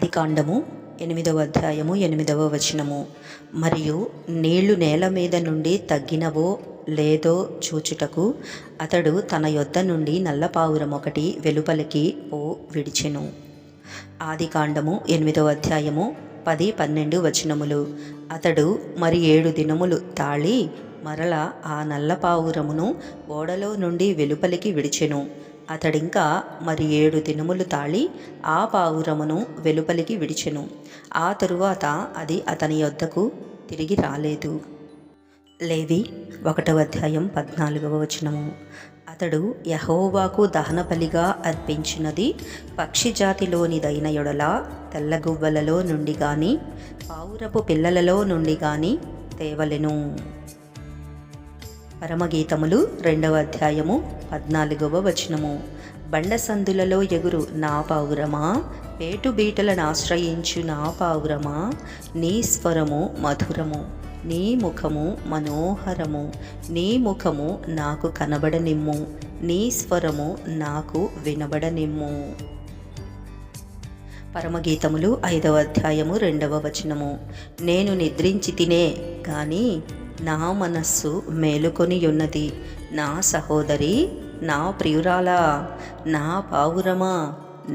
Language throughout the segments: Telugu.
ఆదికాండము 8వ అధ్యాయము 8వ వచనము. మరియు నీళ్లు నేల మీద నుండి తగ్గినవో లేదో చూచుటకు అతడు తన యొద్ద నుండి నల్లపావురం ఒకటి వెలుపలికి విడిచెను. ఆదికాండము 8వ అధ్యాయము 10-12 వచనములు. అతడు మరి 7 దినములు తాళి మరల ఆ నల్లపావురమును ఓడలో నుండి వెలుపలికి విడిచెను. అతడింకా మరి 7 దినములు తాళి ఆ పావురమును వెలుపలికి విడిచెను. ఆ తరువాత అది అతని యొద్దకు తిరిగి రాలేదు. లేవి 1వ అధ్యాయం 14వ వచనము. అతడు యెహోవాకు దహనబలిగా అర్పించినది పక్షి జాతిలోనిదైన యెడల తెల్లగువ్వలలో నుండి గాని పావురపు పిల్లలలో నుండి గాని తేవలెను. పరమగీతములు 2వ అధ్యాయము 14వ వచనము. బండసందులలో ఎగురు నా పావురమా, పేటుబీటలను ఆశ్రయించు నా పావురమా, నీ స్వరము మధురము, నీ ముఖము మనోహరము, నీ ముఖము నాకు కనబడనిమ్ము, నీ స్వరము నాకు వినబడనిమ్ము. పరమగీతములు 5వ అధ్యాయము 2వ వచనము. నేను నిద్రించి తినే గాని నా మనస్సు మేలుకొని ఉన్నది. నా సహోదరి, నా ప్రియురాలా, నా పావురమా,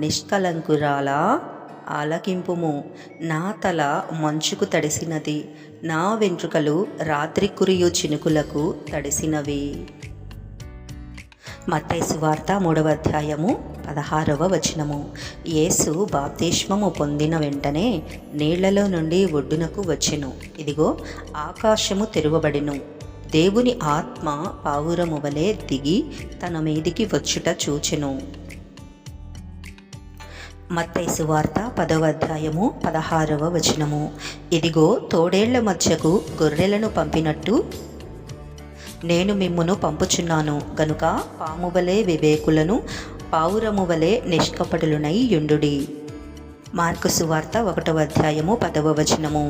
నిష్కలంకురాలా, ఆలకింపుము. నా తల మంచుకు తడిసినది, నా వెంట్రుకలు రాత్రి కురియు చినుకులకు తడిసినవి. మత్తయి సువార్త 3వ అధ్యాయము 16వ వచనము. యేసు బాప్తిస్మము పొందిన వెంటనే నీళ్లలో నుండి ఒడ్డునకు వచ్చెను. ఇదిగో ఆకాశము తెరువబడెను. దేవుని ఆత్మ పావురము వలె దిగి తన మీదికి వచ్చుట చూచెను. మత్తయి సువార్త 10వ అధ్యాయము 16వ వచనము. ఇదిగో తోడేళ్ల మధ్యకు గొర్రెలను పంపినట్టు నేను మిమ్మును పంపుచున్నాను గనుక పాము వలె వివేకులను, పావురము వలె నిష్కపటులునై యుండుడి. మార్కు సువార్త 1వ అధ్యాయము 10వ వచనము.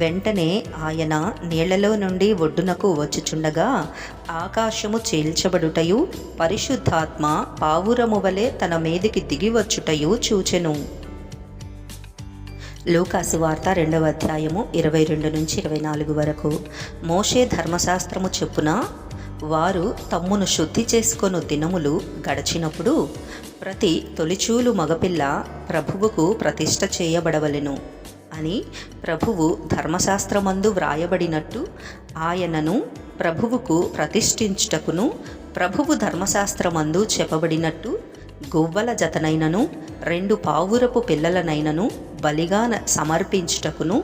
వెంటనే ఆయన నీళ్లలో నుండి ఒడ్డునకు వచ్చుచుండగా ఆకాశము చీల్చబడుటయు పరిశుద్ధాత్మ పావురము వలె తన మీదికి దిగి వచ్చుటయు చూచెను. లూకా సువార్త 2వ అధ్యాయము 22-24 వరకు. మోషే ధర్మశాస్త్రము చొప్పున వారు తమ్మును శుద్ధి చేసుకొను దినములు గడచినప్పుడు ప్రతి తొలిచూలు మగపిల్ల ప్రభువుకు ప్రతిష్ఠ చేయబడవలెను అని ప్రభువు ధర్మశాస్త్రమందు వ్రాయబడినట్టు ఆయనను ప్రభువుకు ప్రతిష్ఠించుటకును ప్రభువు ధర్మశాస్త్రమందు చెప్పబడినట్టు గువ్వల జతనైనను 2 పావురపు పిల్లలనైనను బలిగా సమర్పించుటకును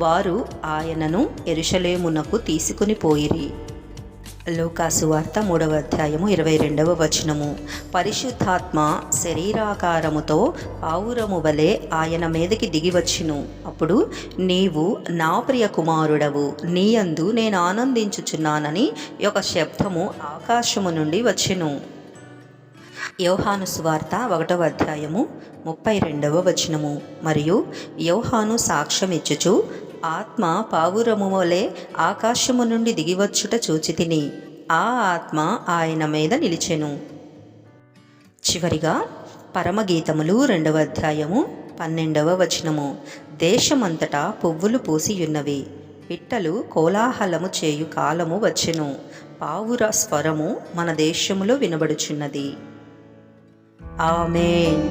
వారు ఆయనను యెరూషలేమునకు తీసుకుని పోయిరి. లూకా సువార్త 3వ అధ్యాయము 22వ వచనము. పరిశుద్ధాత్మ శరీరాకారముతో పావురము వలె ఆయన మీదకి దిగివచ్చును. అప్పుడు నీవు నా ప్రియ కుమారుడవు, నీయందు నేను ఆనందించుచున్నానని ఒక శబ్దము ఆకాశము నుండి వచ్చెను. యోహాను సువార్త 1వ అధ్యాయము 32వ వచనము. మరియు యోహాను సాక్ష్యమిచ్చుచు ఆత్మ పావురము వలె ఆకాశము నుండి దిగివచ్చుట చూచితిని. ఆ ఆత్మ ఆయన మీద నిలిచెను. చివరిగా పరమగీతములు 2వ అధ్యాయము 12వ వచనము. దేశమంతటా పువ్వులు పూసియున్నవి, పిట్టలు కోలాహలము చేయు కాలము వచ్చెను, పావుర స్వరము మన దేశములో వినబడుచున్నది. ఆమేన్,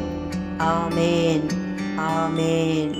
ఆమేన్, ఆమేన్.